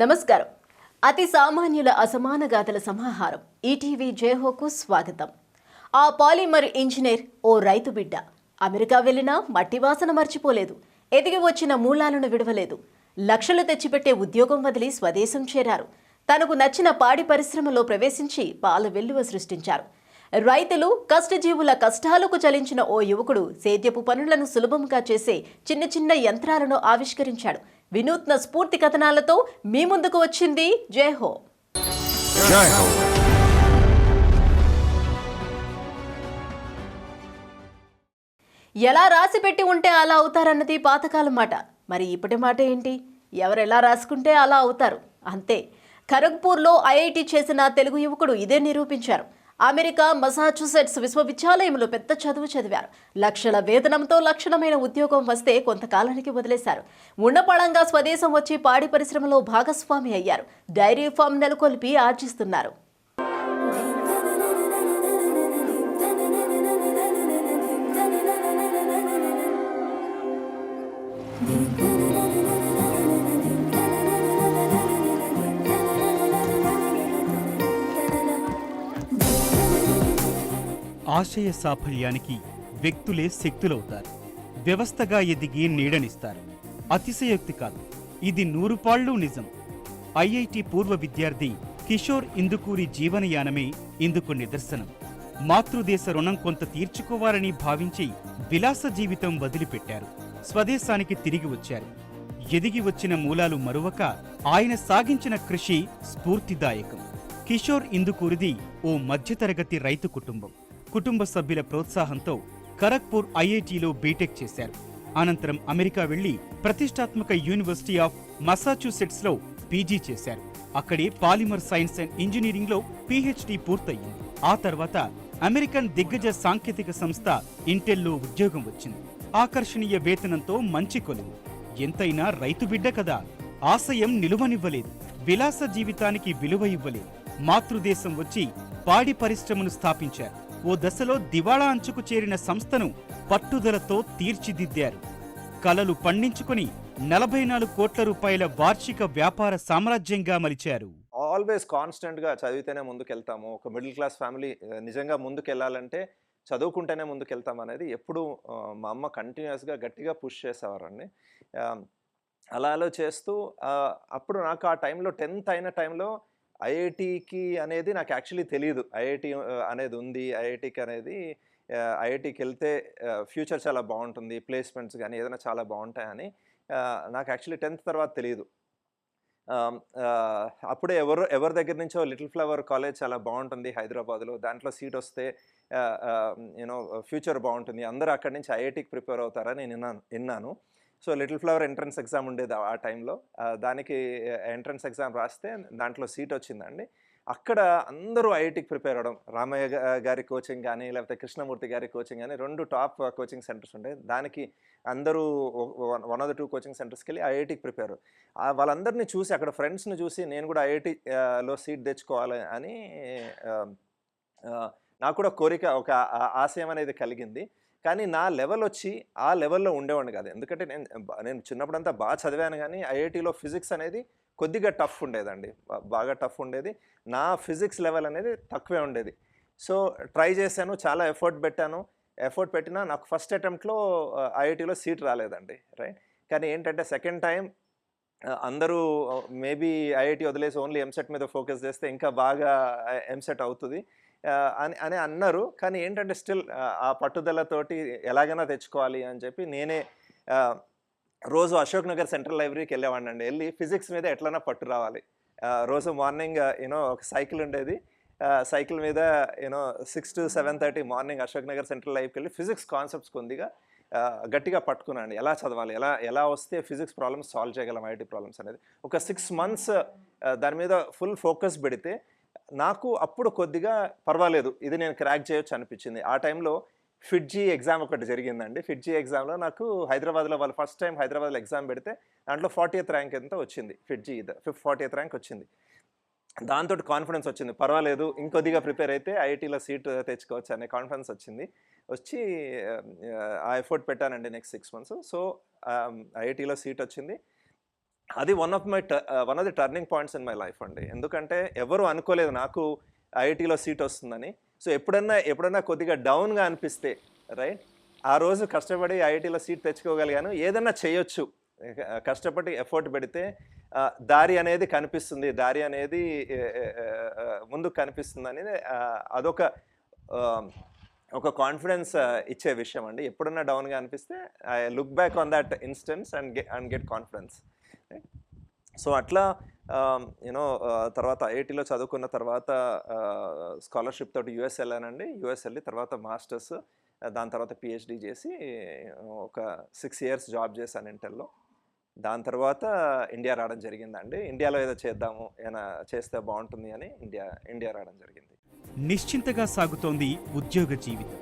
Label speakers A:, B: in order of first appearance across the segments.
A: నమస్కారం. అతి సామాన్యుల అసమాన గాథల సమాహారం ఈటీవీ జేహోకు స్వాగతం. ఆ పాలిమర్ ఇంజనీర్ ఓ రైతు బిడ్డ. అమెరికా వెళ్ళినా మట్టి వాసన మర్చిపోలేదు. ఎదిగి వచ్చిన మూలాలను విడవలేదు. లక్షలు తెచ్చిపెట్టే ఉద్యోగం వదిలి స్వదేశం చేరారు. తనకు నచ్చిన పాడి పరిశ్రమలో ప్రవేశించి పాల వెల్లువ సృష్టించారు. రైతులు కష్టజీవుల కష్టాలకు చలించిన ఓ యువకుడు సేద్యపు పనులను సులభంగా చేసే చిన్న చిన్న యంత్రాలను ఆవిష్కరించాడు. వినూత్న స్ఫూర్తి కథనాలతో మీ ముందుకు వచ్చింది జేహో. ఎలా రాసి పెట్టి ఉంటే అలా అవుతారన్నది పాతకాలం మాట. మరి ఇప్పటి మాట ఏంటి? ఎవరెలా రాసుకుంటే అలా అవుతారు, అంతే. ఖరగ్పూర్లో ఐఐటి చేసిన తెలుగు యువకుడు ఇదే నిరూపించారు. అమెరికా మసాచుసెట్స్ విశ్వవిద్యాలయంలో పెద్ద చదువు చదివారు. లక్షల వేతనంతో లక్షణమైన ఉద్యోగం వస్తే కొంతకాలానికి వదిలేశారు. ఉన్నపళంగా స్వదేశం వచ్చి పాడి పరిశ్రమలో భాగస్వామి అయ్యారు. డైరీ ఫామ్ నెలకొల్పి ఆర్జిస్తున్నారు.
B: ఆశయ సాఫల్యానికి వ్యక్తులే శక్తులవుతారు. వ్యవస్థగా ఎదిగి నీడనిస్తారు. అతిశయోక్తి కాదు, ఇది 100 పాళ్ళు నిజం. ఐఐటి పూర్వ విద్యార్థి కిషోర్ ఇందుకూరి జీవనయానమే ఇందుకు నిదర్శనం. మాతృదేశ రుణం కొంత తీర్చుకోవాలని భావించి విలాస జీవితం వదిలిపెట్టారు. స్వదేశానికి తిరిగి వచ్చారు. ఎదిగి వచ్చిన మూలాలు మరువక ఆయన సాగించిన కృషి స్ఫూర్తిదాయకం. కిషోర్ ఇందుకూరిది ఓ మధ్యతరగతి రైతు కుటుంబం. కుటుంబ సభ్యుల ప్రోత్సాహంతో ఖరగ్పూర్ ఐఐటిలో బీటెక్ చేశారు. అనంతరం అమెరికా వెళ్లి ప్రతిష్టాత్మక యూనివర్సిటీ ఆఫ్ మసాచుసెట్స్లో పీజీ చేశారు. అక్కడే పాలిమర్ సైన్స్ అండ్ ఇంజనీరింగ్లో పీహెచ్డీ పూర్తయింది. ఆ తర్వాత అమెరికన్ దిగ్గజ సాంకేతిక సంస్థ ఇంటెల్లో ఉద్యోగం వచ్చింది. ఆకర్షణీయ వేతనంతో మంచి కొలువు. ఎంతైనా రైతు బిడ్డ కదా, ఆశయం నిలువనివ్వలేదు. విలాస జీవితానికి విలువ ఇవ్వలేదు. మాతృదేశం వచ్చి పాడి పరిశ్రమను స్థాపించారు. ఓ దశలో దివాళా అంచుకు చేరిన సంస్థను పట్టుదలతో తీర్చిదిద్దారు. కలలు పండించుకుని 44 కోట్ల రూపాయల వార్షిక వ్యాపార సామ్రాజ్యంగా మలిచారు.
C: ఆల్వేస్ కాన్స్టెంట్గా చదివితేనే ముందుకెళ్తాము. ఒక మిడిల్ క్లాస్ ఫ్యామిలీ నిజంగా ముందుకెళ్ళాలంటే చదువుకుంటేనే ముందుకెళ్తాం అనేది ఎప్పుడు మా అమ్మ కంటిన్యూస్గా గట్టిగా పుష్ చేసేవారండి. అలా చేస్తూ అప్పుడు నాకు ఆ టైంలో 10th అయిన టైంలో ఐఐటికి అనేది నాకు యాక్చువల్లీ తెలియదు. ఐఐటి అనేది ఉంది, ఐఐటికి వెళ్తే ఫ్యూచర్ చాలా బాగుంటుంది, ప్లేస్మెంట్స్ కానీ ఏదైనా చాలా బాగుంటాయని నాకు యాక్చువల్లీ 10th తర్వాత తెలియదు. అప్పుడే ఎవరి దగ్గర నుంచో లిటిల్ ఫ్లవర్ కాలేజ్ చాలా బాగుంటుంది హైదరాబాద్లో, దాంట్లో సీట్ వస్తే ఫ్యూచర్ బాగుంటుంది, అందరూ అక్కడి నుంచి ఐఐటికి ప్రిపేర్ అవుతారని నేను విన్నాను. So little flower entrance exam ఉండేది ఆ టైంలో. దానికి ఎంట్రన్స్ ఎగ్జామ్ రాస్తే దాంట్లో సీట్ వచ్చిందండి. అక్కడ అందరూ ఐఐటికి ప్రిపేర్ అవ్వడం, రామయ్య గారి కోచింగ్ కానీ లేకపోతే కృష్ణమూర్తి గారి కోచింగ్ కానీ 2 టాప్ కోచింగ్ సెంటర్స్ ఉండేవి. దానికి అందరూ 1 or 2 కోచింగ్ సెంటర్స్కి వెళ్ళి ఐఐటికి ప్రిపేర్. వాళ్ళందరినీ చూసి అక్కడ ఫ్రెండ్స్ని చూసి నేను కూడా ఐఐటిలో సీట్ తెచ్చుకోవాలి అని నాకు కూడా కోరిక, ఒక ఆశయం అనేది కలిగింది. కానీ నా లెవెల్ వచ్చి ఆ లెవెల్లో ఉండేవాడిని కాదు. ఎందుకంటే నేను చిన్నప్పుడంతా బాగా చదివాను, కానీ ఐఐటిలో ఫిజిక్స్ అనేది కొద్దిగా టఫ్ ఉండేదండి, బాగా టఫ్ ఉండేది. నా ఫిజిక్స్ లెవెల్ అనేది తక్కువే ఉండేది. సో ట్రై చేశాను, చాలా ఎఫర్ట్ పెట్టినా నాకు ఫస్ట్ అటెంప్ట్లో ఐఐటిలో సీట్ రాలేదండి, రైట్. కానీ ఏంటంటే సెకండ్ టైం అందరూ మేబీ ఐఐటి వదిలేసి ఓన్లీ ఎంసెట్ మీద ఫోకస్ చేస్తే ఇంకా బాగా ఎంసెట్ అవుతుంది అని అన్నారు. కానీ ఏంటంటే స్టిల్ ఆ పట్టుదలతోటి ఎలాగైనా తెచ్చుకోవాలి అని చెప్పి నేనే రోజు అశోక్ నగర్ సెంట్రల్ లైబ్రరీకి వెళ్ళేవాడిని అండి. వెళ్ళి ఫిజిక్స్ మీద ఎట్లైనా పట్టు రావాలి. రోజు మార్నింగ్ ఒక సైకిల్ ఉండేది, సైకిల్ మీద 6 to 7:30 morning Ashok Nagar central లైబ్రరీకి వెళ్ళి ఫిజిక్స్ కాన్సెప్ట్స్ కొద్దిగా గట్టిగా పట్టుకున్నాను. ఎలా చదవాలి, ఎలా వస్తే ఫిజిక్స్ ప్రాబ్లమ్స్ సాల్వ్ చేయగలం, ఐఐటి ప్రాబ్లమ్స్ అనేది. ఒక 6 months దాని మీద ఫుల్ ఫోకస్ పెడితే నాకు అప్పుడు కొద్దిగా పర్వాలేదు, ఇది నేను క్రాక్ చేయొచ్చు అనిపించింది. ఆ టైంలో ఫిట్జీ ఎగ్జామ్ ఒకటి జరిగిందండి. ఫిట్జీ ఎగ్జామ్లో నాకు హైదరాబాద్లో వాళ్ళు ఫస్ట్ టైం హైదరాబాద్లో ఎగ్జామ్ పెడితే దాంట్లో 40th ర్యాంక్ ఎంత వచ్చింది, ఫిట్జీ 40th ర్యాంక్ వచ్చింది. దాంతో కాన్ఫిడెన్స్ వచ్చింది, పర్వాలేదు ఇంకొద్దిగా ప్రిపేర్ అయితే ఐఐటీలో సీట్ తెచ్చుకోవచ్చు అనే కాన్ఫిడెన్స్ వచ్చి ఆ ఎఫర్ట్ పెట్టానండి నెక్స్ట్ 6 months. సో ఐఐటీలో సీట్ వచ్చింది. అది one of the turning points in my life అండి. ఎందుకంటే ఎవరు అనుకోలేదు నాకు ఐఐటీలో సీట్ వస్తుందని. సో ఎప్పుడన్నా కొద్దిగా డౌన్గా అనిపిస్తే రైట్, ఆ రోజు కష్టపడి ఐఐటీలో సీట్ తెచ్చుకోగలిగాను, ఏదన్నా చేయొచ్చు, కష్టపడి ఎఫర్ట్ పెడితే దారి అనేది కనిపిస్తుంది, దారి అనేది ముందుకు కనిపిస్తుంది అనేది అదొక ఒక కాన్ఫిడెన్స్ ఇచ్చే విషయం అండి. ఎప్పుడన్నా డౌన్గా అనిపిస్తే I look back on that instance and get confidence. So అట్లా యూనో తర్వాత ఐఐటీలో చదువుకున్న తర్వాత స్కాలర్షిప్ తోటి యుఎస్ వెళ్ళానండి. యుఎస్ వెళ్ళి తర్వాత మాస్టర్స్, దాని తర్వాత పిహెచ్డి చేసి ఒక 6 years జాబ్ చేశాను ఇంటెల్లో. దాని తర్వాత ఇండియా రావడం జరిగిందండి. ఇండియాలో ఏదో చేద్దాము, ఏమైనా చేస్తే బాగుంటుంది అని ఇండియా రావడం జరిగింది.
B: నిశ్చింతగా సాగుతోంది ఉద్యోగ జీవితం.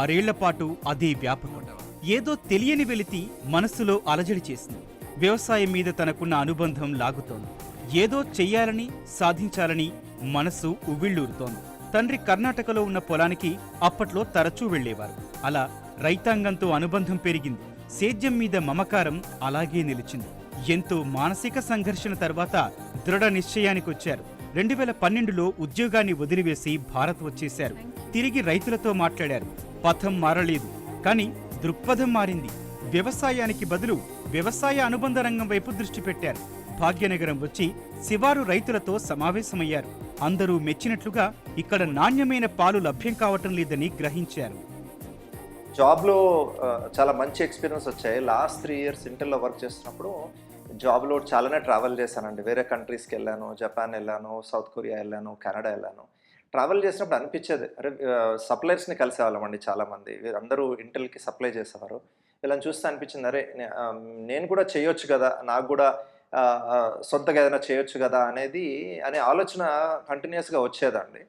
B: 6 ఏళ్ల పాటు అదే వ్యాపకం. ఏదో తెలియని వెలితి మనస్సులో అలజడి చేసింది. వ్యవసాయం మీద తనకున్న అనుబంధం లాగుతోంది. ఏదో చెయ్యాలని, సాధించాలని మనస్సు ఉవ్విళ్ళూరుతోంది. తండ్రి కర్ణాటకలో ఉన్న పొలానికి అప్పట్లో తరచూ వెళ్లేవారు. అలా రైతాంగంతో అనుబంధం పెరిగింది. సేద్యం మీద మమకారం అలాగే నిలిచింది. ఎంతో మానసిక సంఘర్షణ తర్వాత దృఢ నిశ్చయానికొచ్చారు. 2012లో ఉద్యోగాన్ని వదిలివేసి భారత్ వచ్చేశారు. తిరిగి రైతులతో మాట్లాడారు. పథం మారలేదు, కానీ దృక్పథం మారింది. వ్యవసాయానికి బదులు వ్యవసాయ అనుబంధ రంగం వైపు దృష్టి పెట్టారు. భాగ్యనగరం వచ్చి శివారు రైతులతో సమావేశమయ్యారు. అందరూ మెచ్చినట్లుగా ఇక్కడ నాణ్యమైన పాలు లభ్యం కావటం లేదని గ్రహించారు.
C: జాబ్లో చాలా మంచి ఎక్స్పీరియన్స్ వచ్చాయి. లాస్ట్ 3 years ఇంటర్లో వర్క్ చేస్తున్నప్పుడు జాబ్లో చాలానే ట్రావెల్ చేశానండి. వేరే కంట్రీస్కి వెళ్ళాను, జపాన్ వెళ్ళాను, సౌత్ కొరియా వెళ్ళాను, కెనడా వెళ్ళాను. ట్రావెల్ చేసినప్పుడు అనిపించేది, అరే సప్లయర్స్ని కలిసేవాళ్ళం అండి చాలామంది. వీరందరూ ఇంటెల్కి సప్లై చేసేవారు. వీళ్ళని చూస్తే అనిపించింది, అరే నేను కూడా చేయొచ్చు కదా, నాకు కూడా సొంతగా ఏదైనా చేయొచ్చు కదా అనే ఆలోచన కంటిన్యూస్గా వచ్చేదండి.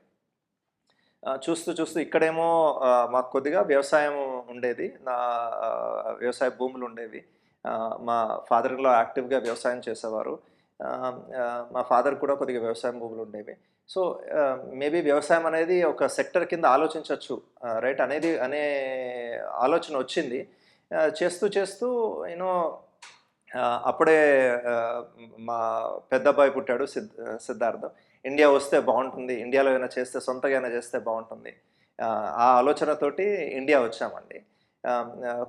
C: చూస్తూ ఇక్కడేమో మాకు కొద్దిగా వ్యవసాయం ఉండేది, నా వ్యవసాయ భూములు ఉండేవి. మా ఫాదర్లో యాక్టివ్గా వ్యవసాయం చేసేవారు. మా ఫాదర్ కూడా కొద్దిగా వ్యవసాయం భూములు ఉండేవి. సో మేబీ వ్యవసాయం అనేది ఒక సెక్టర్ కింద ఆలోచించవచ్చు రైట్ అనే ఆలోచన వచ్చింది. చేస్తూ యూనో అప్పుడే మా పెద్ద అబ్బాయి పుట్టాడు, సిద్ధార్థ్. ఇండియా వస్తే బాగుంటుంది, ఇండియాలో ఏమైనా చేస్తే, సొంతగా ఏమైనా చేస్తే బాగుంటుంది, ఆ ఆలోచనతోటి ఇండియా వచ్చామండి.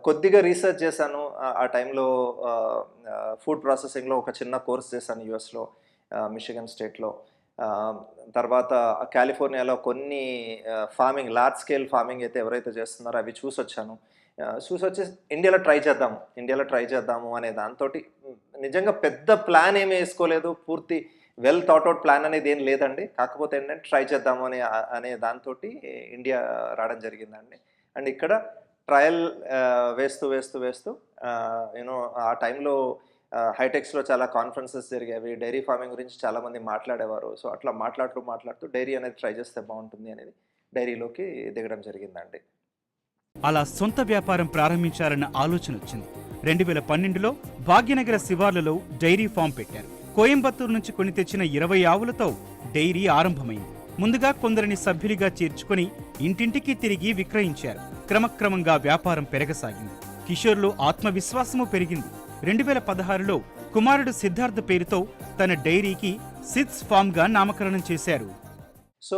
C: కొద్దిగా రీసెర్చ్ చేశాను. ఆ టైంలో ఫుడ్ ప్రాసెసింగ్లో ఒక చిన్న కోర్స్ చేశాను యుఎస్లో, మిషిగన్ స్టేట్లో. తర్వాత కాలిఫోర్నియాలో కొన్ని ఫార్మింగ్, లార్జ్ స్కేల్ ఫార్మింగ్ అయితే ఎవరైతే చేస్తున్నారో అవి చూసొచ్చాను. చూసొచ్చి ఇండియాలో ట్రై చేద్దాము అనే దాంతో నిజంగా పెద్ద ప్లాన్ ఏమీ వేసుకోలేదు, పూర్తి వెల్ థాట్ అవుట్ ప్లాన్ అనేది ఏం లేదండి. కాకపోతే ఏంటంటే ట్రై చేద్దాము అనే దాంతో ఇండియా రావడం జరిగిందండి. అండ్ ఇక్కడ ట్రయల్ వేస్తూ యూనో ఆ టైంలో హైటెక్స్లో చాలా కాన్ఫరెన్సెస్ జరిగేవి, డైరీ ఫార్మింగ్ గురించి చాలామంది మాట్లాడేవారు. సో అట్లా మాట్లాడుతూ డైరీ అనేది ట్రై చేస్తే బాగుంటుంది అనేది డైరీలోకి దిగడం జరిగిందండి.
B: అలా సొంత వ్యాపారం ప్రారంభించాలన్న ఆలోచన వచ్చింది. 2012లో భాగ్యనగర శివార్లలో డైరీ ఫామ్ పెట్టారు. కోయంబత్తూరు నుంచి కొని తెచ్చిన 20 ఆవులతో డైరీ ఆరంభమైంది. ముందుగా కొందరిని సభ్యులుగా చేర్చుకుని ఇంటింటికి తిరిగి విక్రయించారు. క్రమక్రమంగా వ్యాపారం పెరగసాగింది. కిషోర్లో ఆత్మవిశ్వాసము పెరిగింది. 2016లో కుమారుడు సిద్ధార్థ్ పేరుతో తన డైరీకి సిద్స్ ఫామ్గా నామకరణం చేశారు.
C: సో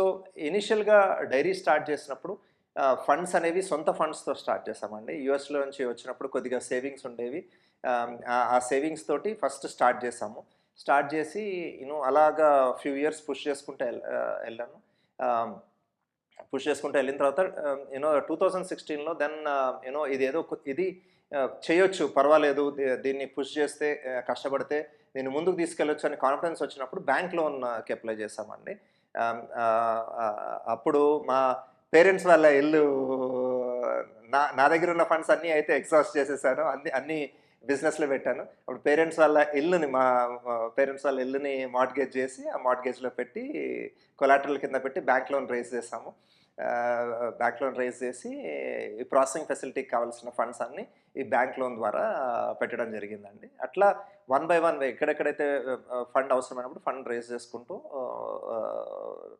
C: ఇనిషియల్గా డైరీ స్టార్ట్ చేసినప్పుడు ఫండ్స్ అనేవి సొంత ఫండ్స్తో స్టార్ట్ చేసామండి. యుఎస్లో నుంచి వచ్చినప్పుడు కొద్దిగా సేవింగ్స్ ఉండేవి. ఆ సేవింగ్స్ తోటి ఫస్ట్ స్టార్ట్ చేసాము. స్టార్ట్ చేసి అలాగా ఫ్యూ ఇయర్స్ పుష్ చేసుకుంటూ వెళ్ళిన తర్వాత 2016లో దెన్ ఇది చేయొచ్చు, పర్వాలేదు, దీన్ని పుష్ చేస్తే, కష్టపడితే దీన్ని ముందుకు తీసుకెళ్ళొచ్చు అని కాన్ఫిడెన్స్ వచ్చినప్పుడు బ్యాంక్ లోన్కి అప్లై చేసామండి. అప్పుడు మా పేరెంట్స్ వాళ్ళ ఇల్లు, నా దగ్గర ఉన్న ఫండ్స్ అన్నీ అయితే ఎగ్జాస్ట్ చేసేసాను, అన్ని బిజినెస్లో పెట్టాను. అప్పుడు మా పేరెంట్స్ వాళ్ళ ఇల్లుని మార్ట్గేజ్ చేసి, ఆ మార్ట్గేజ్లో పెట్టి కొలాటరల్ కింద పెట్టి బ్యాంక్ లోన్ రేజ్ చేసాము. బ్యాంక్ లోన్ రేజ్ చేసి ఈ ప్రాసెసింగ్ ఫెసిలిటీకి కావాల్సిన ఫండ్స్ అన్ని ఈ బ్యాంక్ లోన్ ద్వారా పెట్టడం జరిగిందండి. అట్లా 1 by 1 ఎక్కడెక్కడైతే ఫండ్ అవసరమైనప్పుడు ఫండ్ రేజ్ చేసుకుంటూ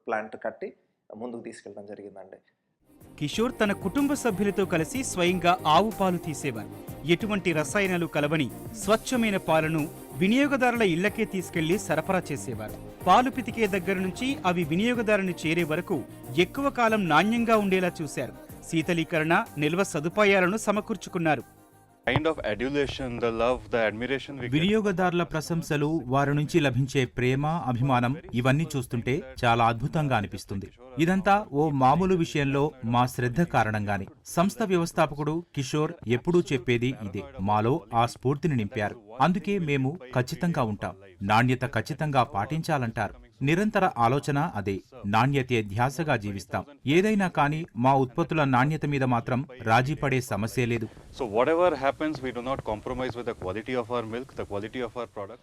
C: ప్లాంట్ కట్టి ముందుకు తీసుకెళ్ళడం జరిగిందండి.
B: కిషోర్ తన కుటుంబ సభ్యులతో కలిసి స్వయంగా ఆవు పాలు తీసేవారు. ఎటువంటి రసాయనాలు కలవని స్వచ్ఛమైన పాలను వినియోగదారుల ఇళ్లకే తీసుకెళ్లి సరఫరా చేసేవారు. పాలు పితికే దగ్గర నుంచి అవి వినియోగదారుని చేరే వరకు ఎక్కువ కాలం నాణ్యంగా ఉండేలా చూశారు. శీతలీకరణ, నిల్వ సదుపాయాలను సమకూర్చుకున్నారు.
D: వినియోగదారుల ప్రశంసలు, వారి నుంచి లభించే ప్రేమ, అభిమానం ఇవన్నీ చూస్తుంటే చాలా అద్భుతంగా అనిపిస్తుంది. ఇదంతా ఓ మామూలు విషయంలో మా శ్రద్ధ కారణంగానే. సంస్థ వ్యవస్థాపకుడు కిషోర్ ఎప్పుడూ చెప్పేది ఇదే. మాలో ఆ స్ఫూర్తిని నింపారు. అందుకే మేము ఖచ్చితంగా ఉంటాం. నాణ్యత ఖచ్చితంగా పాటించాలంటారు. నిరంతర ఆలోచన అదే. నాణ్యతే ధ్యాసగా జీవిస్తాం. ఏదైనా కానీ మా ఉత్పత్తుల నాణ్యత మీద మాత్రం రాజీ పడే సమస్య లేదు.
E: So whatever happens, we do not compromise with the quality of our milk, the quality of our product.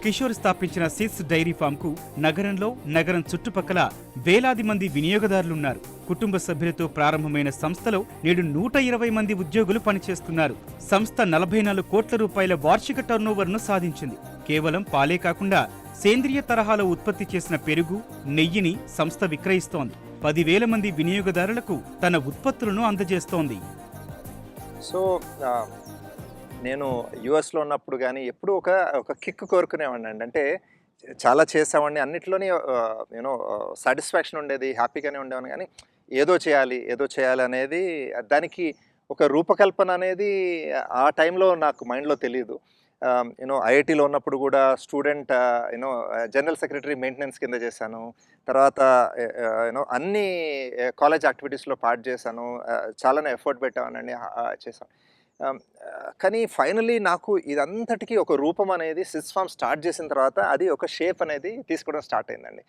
B: Kishore స్థాపించిన సిడ్స్ డైరీ ఫామ్కు నగరంలో, నగరం చుట్టుపక్కల వేలాది మంది వినియోగదారులున్నారు. కుటుంబ సభ్యులతో ప్రారంభమైన సంస్థలో నేడు 120 మంది ఉద్యోగులు పనిచేస్తున్నారు. సంస్థ 44 కోట్ల రూపాయల వార్షిక టర్నోవర్ను సాధించింది. కేవలం పాలే కాకుండా సేంద్రియ తరహాలో ఉత్పత్తి చేసిన పెరుగు, నెయ్యిని సంస్థ విక్రయిస్తోంది. 10,000 మంది వినియోగదారులకు తన ఉత్పత్తులను అందజేస్తోంది.
C: సో నేను యుఎస్లో ఉన్నప్పుడు కానీ ఎప్పుడు ఒక కిక్ కోరుకునేవాడిని అండి. అంటే చాలా చేసామండి, అన్నిట్లోని యూనో సాటిస్ఫాక్షన్ ఉండేది, హ్యాపీగానే ఉండేవాడిని. కానీ ఏదో చేయాలి అనేది, దానికి ఒక రూపకల్పన అనేది ఆ టైంలో నాకు మైండ్లో తెలియదు. యూనో ఐఐటీలో ఉన్నప్పుడు కూడా స్టూడెంట్ జనరల్ సెక్రటరీ మెయింటెనెన్స్ కింద చేశాను. తర్వాత యూనో అన్ని కాలేజ్ యాక్టివిటీస్లో పార్ట్ చేశాను. చాలానే ఎఫర్ట్ పెట్టామనండి, చేశాను. కానీ ఫైనలీ నాకు ఇదంతటికీ ఒక రూపం అనేది సిడ్స్ ఫార్మ్ స్టార్ట్ చేసిన తర్వాత అది ఒక షేప్ అనేది తీసుకోవడం స్టార్ట్ అయిందండి.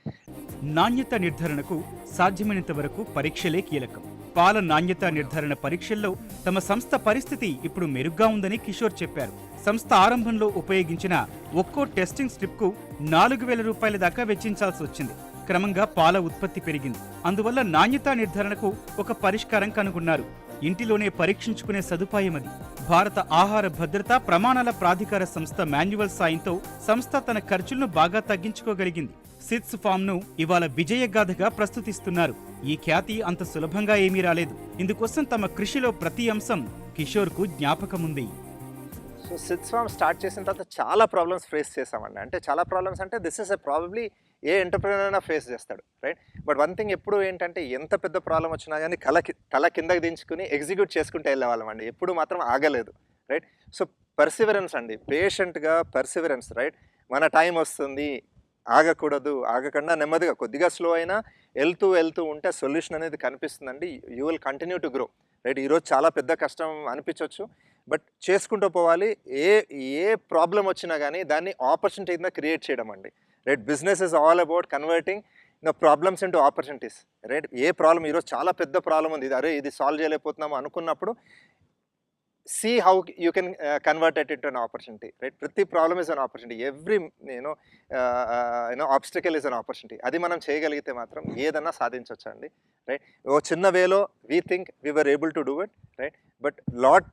B: నాణ్యత నిర్ధారణకు సాధ్యమైనంత వరకు పరీక్షలే కీలకం. పాల నాణ్యత నిర్ధారణ పరీక్షల్లో తమ సంస్థ పరిస్థితి ఇప్పుడు మెరుగ్గా ఉందని కిషోర్ చెప్పారు. సంస్థ ఆరంభంలో ఉపయోగించిన ఒక్కో టెస్టింగ్ స్ట్రిప్కు 4,000 రూపాయల దాకా వెచ్చించాల్సి వచ్చింది. క్రమంగా పాల ఉత్పత్తి పెరిగింది. అందువల్ల నాణ్యతా నిర్ధారణకు ఒక పరిష్కారం కనుగొన్నారు. ఇంటిలోనే పరీక్షించుకునే సదుపాయం అది. భారత ఆహార భద్రతా ప్రమాణాల ప్రాధికార సంస్థ మాన్యువల్ సాయంతో సంస్థ తన ఖర్చులను బాగా తగ్గించుకోగలిగింది. సిడ్స్ ఫామ్ను ఇవాళ విజయగాథగా ప్రస్తుతిస్తున్నారు. ఈ ఖ్యాతి అంత సులభంగా ఏమీ రాలేదు. ఇందుకోసం తమ కృషిలో ప్రతి అంశం కిషోర్కు జ్ఞాపకముంది.
C: సో సిడ్స్ ఫార్మ్ స్టార్ట్ చేసిన తర్వాత చాలా ప్రాబ్లమ్స్ ఫేస్ చేసామండి. అంటే చాలా ప్రాబ్లమ్స్ అంటే this is probably A entrepreneur అయినా ఫేస్ చేస్తాడు, రైట్? బట్ వన్ థింగ్ ఎప్పుడు ఏంటంటే ఎంత పెద్ద ప్రాబ్లం వచ్చినా కానీ తల కిందకి దించుకుని ఎగ్జిక్యూట్ చేసుకుంటే వెళ్ళేవాళ్ళం అండి. ఎప్పుడు మాత్రం ఆగలేదు, రైట్? సో పర్సివరెన్స్ అండి, పేషెంట్గా పర్సివరెన్స్, రైట్? మన టైం వస్తుంది, ఆగకుండా నెమ్మదిగా కొద్దిగా స్లో అయినా వెళ్తూ ఉంటే సొల్యూషన్ అనేది కనిపిస్తుందండి. You will continue to grow, right? ఈరోజు చాలా పెద్ద కష్టం అనిపించవచ్చు, బట్ చేసుకుంటూ పోవాలి. ఏ ప్రాబ్లం వచ్చినా కానీ దాన్ని ఆపర్చునిటీ కింద క్రియేట్ చేయడం అండి, right? Business is all about converting the problems into opportunities, right? A problem ఈరోజు చాలా పెద్ద ప్రాబ్లం ఉంది, ఇది సాల్వ్ చేయలేకపోతున్నాము అనుకున్నప్పుడు see how you can convert it into an opportunity, right? ప్రతి problem is an opportunity, every obstacle is an opportunity. అది మనం చేయగలిగితే మాత్రం ఏదన్నా సాధించవచ్చు అండి, రైట్? ఓ చిన్న వేలో we think we were able to do it, right? But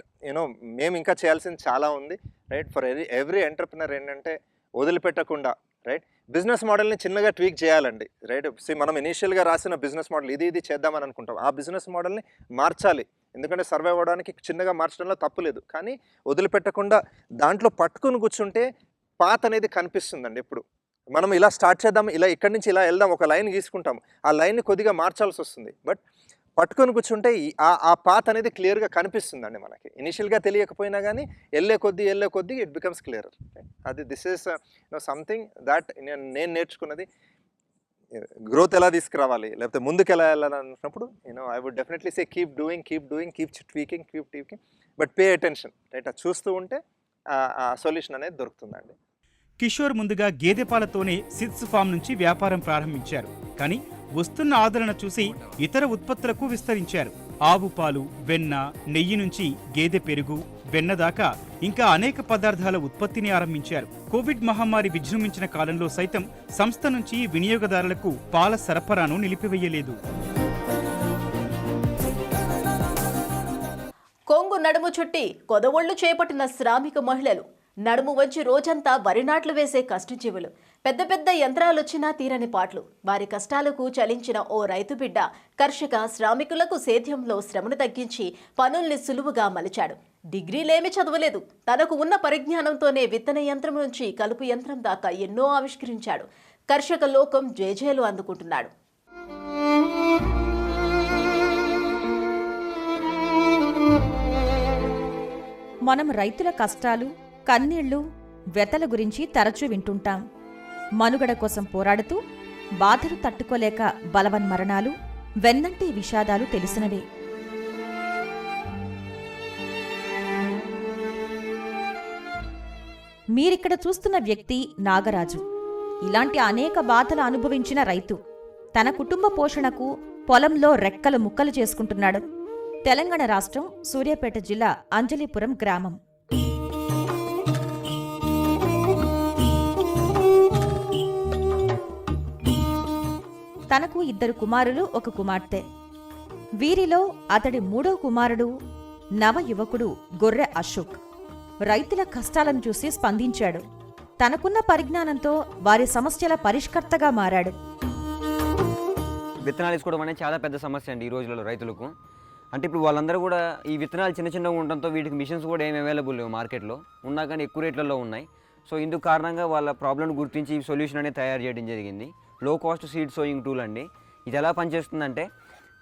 C: మేము ఇంకా చేయాల్సింది చాలా ఉంది, రైట్? ఫర్ ఎవ్రీ ఎంటర్ప్రినర్ ఏంటంటే వదిలిపెట్టకుండా, రైట్? బిజినెస్ మోడల్ని చిన్నగా ట్వీక్ చేయాలండి, రైట్? మనం ఇనీషియల్గా రాసిన బిజినెస్ మోడల్ ఇది చేద్దామని అనుకుంటాం. ఆ బిజినెస్ మోడల్ని మార్చాలి, ఎందుకంటే సర్వైవ్ అవ్వడానికి చిన్నగా మార్చడంలో తప్పు లేదు. కానీ వదిలిపెట్టకుండా దాంట్లో పట్టుకుని కూర్చుంటే పాత అనేది కనిపిస్తుందండి. ఎప్పుడు మనం ఇలా స్టార్ట్ చేద్దాం, ఇక్కడి నుంచి ఇలా వెళ్దాం, ఒక లైన్ గీసుకుంటాం, ఆ లైన్ని కొద్దిగా మార్చాల్సి వస్తుంది. బట్ పట్టుకొని కూర్చుంటే ఆ పాత్ అనేది క్లియర్గా కనిపిస్తుందండి మనకి. ఇనిషియల్గా తెలియకపోయినా కానీ వెళ్ళే కొద్దీ ఇట్ బికమ్స్ క్లియర్. అది దిస్ ఈస్ సంథింగ్ దాట్ నేను నేర్చుకున్నది. గ్రోత్ ఎలా తీసుకురావాలి, లేకపోతే ముందుకు ఎలా వెళ్ళాలన్నప్పుడు I would definitely say keep doing, keep tweaking, but pay attention, right? అది చూస్తూ ఉంటే ఆ సొల్యూషన్ అనేది దొరుకుతుందండి.
B: కిషోర్ ముందుగా గేదె పాలతోనే సిడ్స్ ఫామ్ నుంచి వ్యాపారం ప్రారంభించారు. కానీ వస్తున్న ఆదరణ చూసి ఇతర ఉత్పత్తులకు విస్తరించారు. ఆవు పాలు, వెన్న, నెయ్యి నుంచి గేదె పెరుగు, వెన్న దాకా ఇంకా అనేక పదార్థాల ఉత్పత్తిని ఆరంభించారు. కోవిడ్ మహమ్మారి విజృంభించిన కాలంలో సైతం సంస్థ నుంచి వినియోగదారులకు పాల సరఫరాను నిలిపివేయలేదు.
A: కొంగు నడుము చుట్టి కొదవొళ్లు చేపట్టిన శ్రామిక మహిళలు నడుము వంచి రోజంతా వరి నాట్లు వేసే కష్టజీవులు. పెద్ద పెద్ద యంత్రాలొచ్చినా తీరని పాటలు. వారి కష్టాలకు చలించిన ఓ రైతు బిడ్డ కర్షక శ్రామికులకు సేద్యంలో శ్రమను తగ్గించి పనుల్ని సులువుగా మలిచాడు. డిగ్రీలేమి చదవలేదు. తనకు ఉన్న పరిజ్ఞానంతోనే విత్తన యంత్రం నుంచి కలుపు యంత్రం దాకా ఎన్నో ఆవిష్కరించాడు. కర్షక లోకం జేజేలు అందుకుంటున్నాడు.
F: మనం రైతుల కష్టాలు, కన్నీళ్లు, వ్యతల గురించి తరచూ వింటుంటాం. మనుగడ కోసం పోరాడుతూ బాధలు తట్టుకోలేక బలవన్మరణాలు, వెన్నంటి విషాదాలు తెలిసినవే. మీరిక్కడ చూస్తున్న వ్యక్తి నాగరాజు. ఇలాంటి అనేక బాధలు అనుభవించిన రైతు. తన కుటుంబ పోషణకు పొలంలో రెక్కలు ముక్కలు చేసుకుంటున్నాడు. తెలంగాణ రాష్ట్రం సూర్యాపేట జిల్లా అంజలీపురం గ్రామం. తనకు 2 కుమారులు, 1 కుమార్తె. వీరిలో అతడి 3వ కుమారుడు నవ యువకుడు గొర్రె అశోక్. రైతుల కష్టాలను చూసి స్పందించాడు. తనకున్న పరిజ్ఞానంతో వారి సమస్యల పరిష్కర్తగా మారాడు.
G: విత్తనాలు వేసుకోవడం అనేది చాలా పెద్ద సమస్య అండి ఈ రోజులలో రైతులకు. అంటే ఇప్పుడు వాళ్ళందరూ కూడా ఈ విత్తనాలు చిన్న చిన్నగా ఉండడంతో వీటికి మిషన్స్ కూడా ఏమి అవైలబుల్ లేవు మార్కెట్లో, ఉన్నా కానీ ఎక్కువ రేట్లలో ఉన్నాయి. సో ఇందుకు కారణంగా వాళ్ళ ప్రాబ్లమ్ని గుర్తించి ఈ సొల్యూషన్ అనేది తయారు చేయడం జరిగింది. లో కాస్ట్ సీడ్ సోయింగ్ టూల్ అండి. ఇది ఎలా పనిచేస్తుందంటే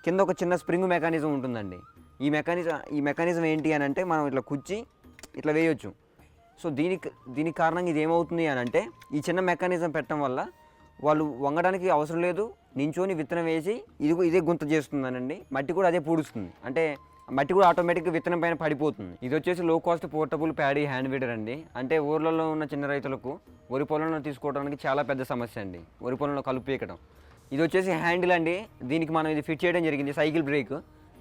G: కింద ఒక చిన్న స్ప్రింగ్ మెకానిజం ఉంటుందండి. ఈ మెకానిజం ఏంటి అని అంటే మనం ఇట్లా కుచ్చి ఇట్లా వేయొచ్చు. సో దీనికి కారణంగా ఇది ఏమవుతుంది అని అంటే ఈ చిన్న మెకానిజం పెట్టడం వల్ల వాళ్ళు వంగడానికి అవసరం లేదు. నించోని విత్తనం వేసి ఇదే గుంత చేస్తుందనండి. మట్టి కూడా అదే పూడుస్తుంది. అంటే మట్టి కూడా ఆటోమేటిక్గా విత్తనం పైన పడిపోతుంది. ఇది వచ్చేసి లో cost portable paddy hand weeder అండి. అంటే ఊర్లలో ఉన్న చిన్న రైతులకు వరి పొలంలో తీసుకోవడానికి చాలా పెద్ద సమస్య అండి, వరి పొలంలో కలుపు పీకడం. ఇది వచ్చేసి హ్యాండిల్ అండి. దీనికి మనం ఇది ఫిట్ చేయడం జరిగింది, సైకిల్ బ్రేక్.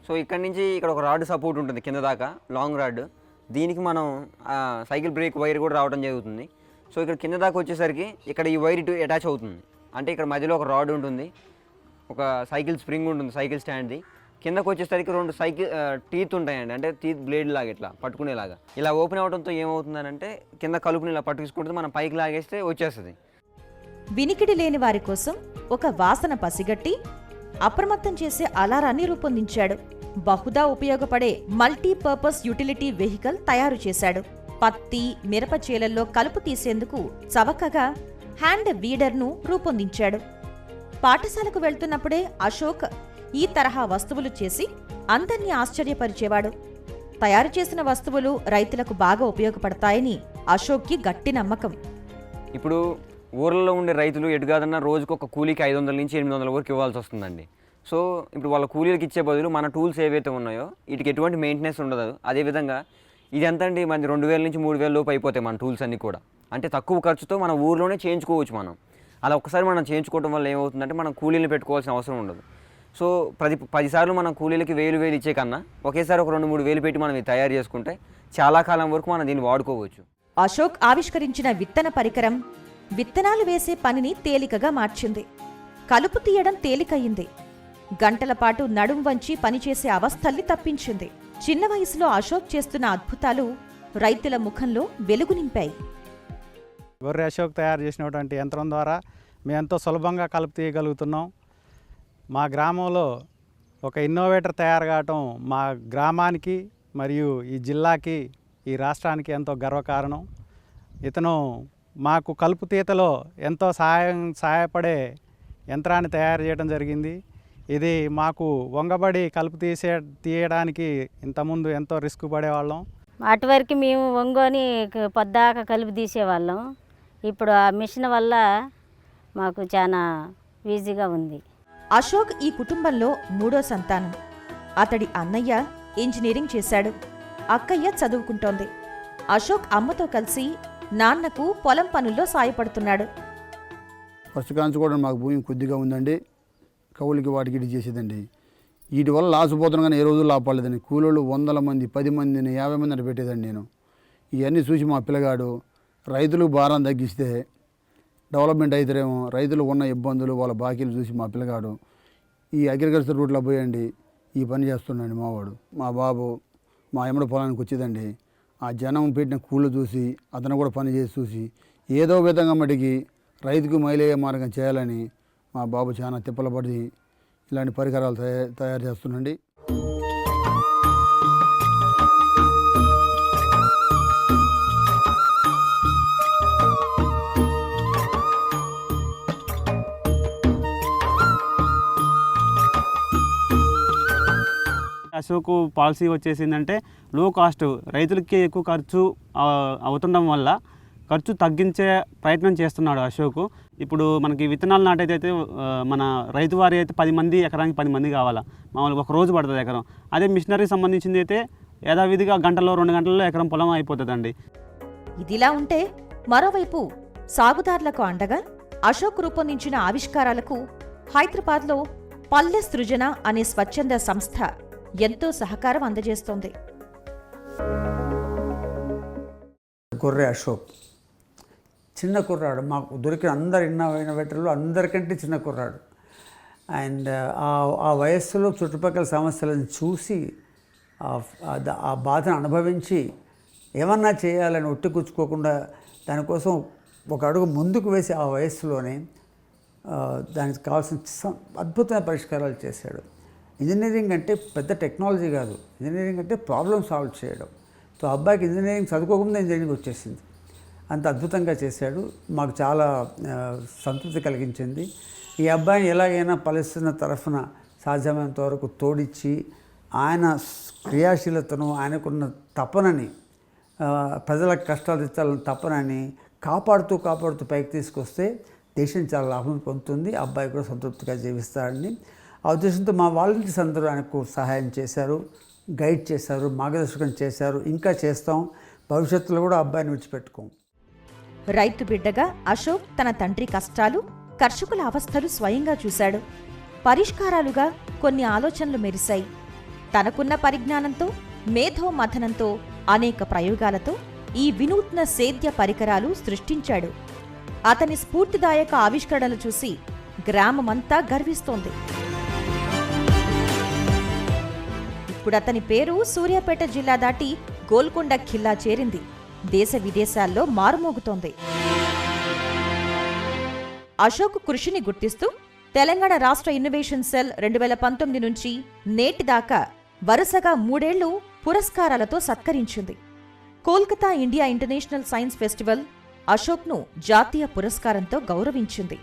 G: సో ఇక్కడ నుంచి ఇక్కడ ఒక రాడ్ సపోర్ట్ ఉంటుంది కింద దాకా, లాంగ్ రాడ్. దీనికి మనం సైకిల్ బ్రేక్ వైర్ కూడా రావడం జరుగుతుంది. సో ఇక్కడ కింద దాకా వచ్చేసరికి ఇక్కడ ఈ వైర్ ఇటు అటాచ్ అవుతుంది. అంటే ఇక్కడ మధ్యలో ఒక రాడ్ ఉంటుంది, ఒక సైకిల్ స్ప్రింగ్ ఉంటుంది, సైకిల్ స్టాండ్ది. కిందకు వచ్చేసరికి 2 సైకిల్ టీత్ ఉంటాయండి. అంటే టీత్ బ్లేడ్ లాగా ఇట్లా పట్టుకునేలాగా. ఇలా ఓపెన్ అవడంతో ఏమవుతుందనంటే కింద కలుపుని ఇలా పట్టుకుంటే మనం పైకి లాగేస్తే వచ్చేస్తుంది.
F: వినికిడి లేని వారి కోసం ఒక వాసన పసిగట్టి అప్రమత్తం చేసే అలారాన్ని రూపొందించాడు. బహుదా ఉపయోగపడే మల్టీపర్పస్ యూటిలిటీ వెహికల్ తయారు చేశాడు. పత్తి, మిరప చేలల్లో కలుపు తీసేందుకు చవకగా హ్యాండ్ వీడర్ను రూపొందించాడు. పాఠశాలకు వెళ్తున్నప్పుడే అశోక్ ఈ తరహా వస్తువులు చేసి అందర్నీ ఆశ్చర్యపరిచేవాడు. తయారు చేసిన వస్తువులు రైతులకు బాగా ఉపయోగపడతాయని అశోక్కి గట్టి నమ్మకం.
G: ఇప్పుడు ఊర్లలో ఉండే రైతులు ఎటు కాదన్నా రోజుకు ఒక కూలీకి 500 నుంచి 800 వరకు ఇవ్వాల్సి వస్తుందండి. సో ఇప్పుడు వాళ్ళ కూలీలకు ఇచ్చే బదులు మన టూల్స్ ఏవైతే ఉన్నాయో వీటికి ఎటువంటి మెయింటెనెన్స్ ఉండదు. అదేవిధంగా ఇది ఎంత అండి, మన 2000 నుంచి 3000 లోపు అయిపోతాయి మన టూల్స్ అన్నీ కూడా. అంటే తక్కువ ఖర్చుతో మన ఊర్లోనే చేయించుకోవచ్చు మనం. అలా ఒక్కసారి మనం చేయించుకోవడం వల్ల ఏమవుతుందంటే మనం కూలీలను పెట్టుకోవాల్సిన అవసరం ఉండదు. సో 10 సార్లు మనం కూలీలకి 1000 ఇచ్చే కన్నా ఒకేసారి ఒక 2-3 వేలు పెట్టి మనం ఇది తయారు చేసుకుంటే చాలా కాలం వరకు మనం దీన్ని వాడుకోవచ్చు.
F: అశోక్ ఆవిష్కరించిన విత్తన పరికరం విత్తనాలు వేసే పనిని తేలికగా మార్చింది. కలుపు తీయడం తేలికయ్యింది. గంటల పాటు నడుం వంచి పనిచేసే అవస్థల్ని తప్పించింది. చిన్న వయసులో అశోక్ చేస్తున్న అద్భుతాలు రైతుల ముఖంలో వెలుగు నింపాయి.
H: గొర్రె అశోక్ తయారు చేసినటువంటి యంత్రం ద్వారా మేము ఎంతో సులభంగా కలుపు తీయగలుగుతున్నాం. మా గ్రామంలో ఒక ఇన్నోవేటర్ తయారు కావటం మా గ్రామానికి మరియు ఈ జిల్లాకి, ఈ రాష్ట్రానికి ఎంతో గర్వకారణం. ఇతను మాకు కలుపు తీతలో ఎంతో సహాయపడే యంత్రాన్ని తయారు చేయడం జరిగింది. ఇది మాకు వంగబడి కలుపు తీయడానికి ఇంతకుముందు ఎంతో రిస్క్ పడేవాళ్ళం.
I: అటువరకు మేము వంగోని పొద్దాక కలుపు తీసేవాళ్ళం. ఇప్పుడు ఆ మిషన్ వల్ల మాకు చాలా ఈజీగా ఉంది.
F: అశోక్ ఈ కుటుంబంలో 3వ సంతానం. అతడి అన్నయ్య ఇంజనీరింగ్ చేశాడు, అక్కయ్య చదువుకుంటోంది. అశోక్ అమ్మతో కలిసి నాన్నకు పొలం పనుల్లో సాయపడుతున్నాడు.
J: ఫస్ట్ కాంచుకోవడం మాకు భూమి కొద్దిగా ఉందండి, కవులకి వాటికి ఇటు చేసేదండి. వీటి వల్ల లాసిపోతున్నాం కానీ ఏ రోజు లాపాలేదండి. కూలోళ్ళు 100 మంది, 10 మందిని, 50 మంది అని పెట్టేదండి నేను. ఇవన్నీ చూసి మా పిల్లగాడు రైతులకు భారం తగ్గిస్తే డెవలప్మెంట్ అవుతారేమో, రైతులు ఉన్న ఇబ్బందులు వాళ్ళ బాకీలు చూసి మా పిల్లగాడు ఈ అగ్రికల్చర్ రూట్లో పోయండి ఈ పని చేస్తున్నాడు మావాడు. మా బాబు మా ఎమ్మడి పొలానికి వచ్చేదండి, ఆ జనం పెట్టిన కూళ్ళు చూసి అతను కూడా పని చేసి చూసి ఏదో విధంగా మటుకి రైతుకు మైలయ్యే మార్గం చేయాలని మా బాబు చాలా తిప్పల పడి ఇలాంటి పరికరాలు తయారు చేస్తుండండి.
K: అశోక్ పాలసీ వచ్చేసిందంటే లో కాస్ట్, రైతులకి ఎక్కువ ఖర్చు అవుతుండడం వల్ల ఖర్చు తగ్గించే ప్రయత్నం చేస్తున్నాడు అశోక్. ఇప్పుడు మనకి విత్తనాలు నాటైతే మన రైతు వారి అయితే 10 మంది, ఎకరానికి 10 మంది కావాలా, మామూలుగా ఒక రోజు పడుతుంది ఎకరం. అదే మిషనరీకి సంబంధించింది అయితే యథావిధిగా గంటలో 2 గంటల్లో ఎకరం పొలం అయిపోతుందండి.
F: ఇదిలా ఉంటే మరోవైపు సాగుదారులకు అండగా అశోక్ రూపొందించిన ఆవిష్కారాలకు హైదరాబాద్లో పల్లె సృజన అనే స్వచ్ఛంద సంస్థ ఎంతో సహకారం అందజేస్తోంది.
L: గొర్రె అశోక్ చిన్న కుర్రాడు, మాకు దొరికిన అందరు ఇన్నోవేటర్లు అందరికంటే చిన్న కుర్రాడు. అండ్ ఆ వయస్సులో చుట్టుపక్కల సమస్యలను చూసి ఆ బాధను అనుభవించి ఏమన్నా చేయాలని ఒట్టికూర్చుకోకుండా దానికోసం ఒక అడుగు ముందుకు వేసి ఆ వయస్సులోనే దానికి కావాల్సిన అద్భుతమైన పరిష్కారాలు చేశాడు. ఇంజనీరింగ్ అంటే పెద్ద టెక్నాలజీ కాదు, ఇంజనీరింగ్ అంటే ప్రాబ్లమ్ సాల్వ్ చేయడం. సో అబ్బాయికి ఇంజనీరింగ్ చదువుకోకుండా ఇంజనీరింగ్ వచ్చేసింది. అంత అద్భుతంగా చేశాడు, మాకు చాలా సంతృప్తి కలిగించింది. ఈ అబ్బాయిని ఎలాగైనా పాలస్తీనా తరఫున సాధ్యమైనంత వరకు తోడిచ్చి ఆయన క్రియాశీలతను, ఆయనకున్న తపనని, ప్రజల కష్టాలు తెచ్చాలని తపనని కాపాడుతూ పైకి తీసుకొస్తే దేశం చాలా లాభం పొందుతుంది, అబ్బాయి కూడా సంతృప్తిగా జీవిస్తాడని ఆ ఉద్దేశంతో మా వాలంటీర్స్ అందరూ ఆయనకు సహాయం చేశారు, గైడ్ చేశారు, మార్గదర్శకం చేశారు. ఇంకా చేస్తాం, భవిష్యత్తులో కూడా అబ్బాయిని విడిచిపెట్టుకోం.
F: రైతు బిడ్డగా అశోక్ తన తండ్రి కష్టాలు, కర్షకుల అవస్థలు స్వయంగా చూశాడు. పరిష్కారాలుగా కొన్ని ఆలోచనలు మెరిశాయి. తనకున్న పరిజ్ఞానంతో, మేధో మథనంతో, అనేక ప్రయోగాలతో ఈ వినూత్న సేద్య పరికరాలు సృష్టించాడు. అతని స్ఫూర్తిదాయక ఆవిష్కరణలు చూసి గ్రామమంతా గర్విస్తోంది. ఇప్పుడతని పేరు సూర్యాపేట జిల్లా దాటి గోల్కొండ ఖిల్లా చేరింది. దేశ విదేశాల్లో మారుమోగుతోంది. అశోక్ కృషిని గుర్తిస్తూ తెలంగాణ రాష్ట్ర ఇన్నోవేషన్ సెల్ 2019 నుంచి నేటి దాకా వరుసగా 3 ఏళ్లు పురస్కారాలతో సత్కరించింది. Kolkata India international science festival అశోక్ను జాతీయ పురస్కారంతో గౌరవించింది.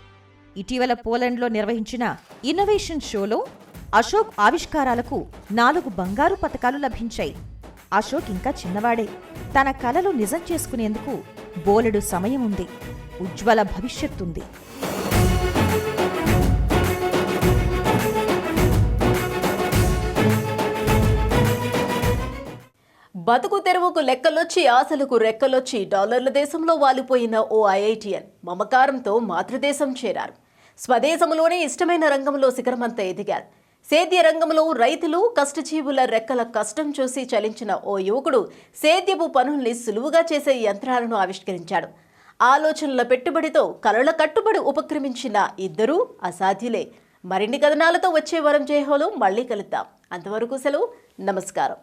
F: ఇటీవల పోలాండ్లో నిర్వహించిన ఇన్నోవేషన్ షోలో అశోక్ ఆవిష్కారాలకు 4 బంగారు పతకాలు లభించాయి. అశోక్ ఇంకా చిన్నవాడే. తన కలలు నిజం చేసుకునేందుకు బోలెడు సమయం ఉంది, ఉజ్వల భవిష్యత్తుంది.
A: బతుకు తెరువుకు లెక్కలొచ్చి ఆశలకు రెక్కలొచ్చి డాలర్ల దేశంలో వాలిపోయిన ఓ ఐఐటియన్ మమకారంతో మాతృదేశం చేరారు. స్వదేశంలోనే ఇష్టమైన రంగంలో శిఖరమంతా ఎదిగారు. సేద్య రంగంలో రైతులు, కష్టజీవుల రెక్కల కష్టం చూసి చలించిన ఓ యువకుడు సేద్యపు పనుల్ని సులువుగా చేసే యంత్రాలను ఆవిష్కరించాడు. ఆలోచనల పెట్టుబడితో కలల కట్టుబడి ఉపక్రమించిన ఇద్దరూ అసాధ్యులే. మరిన్ని కథనాలతో వచ్చే వారం జయహోలో మళ్ళీ కలుద్దాం. అంతవరకు సెలవు, నమస్కారం.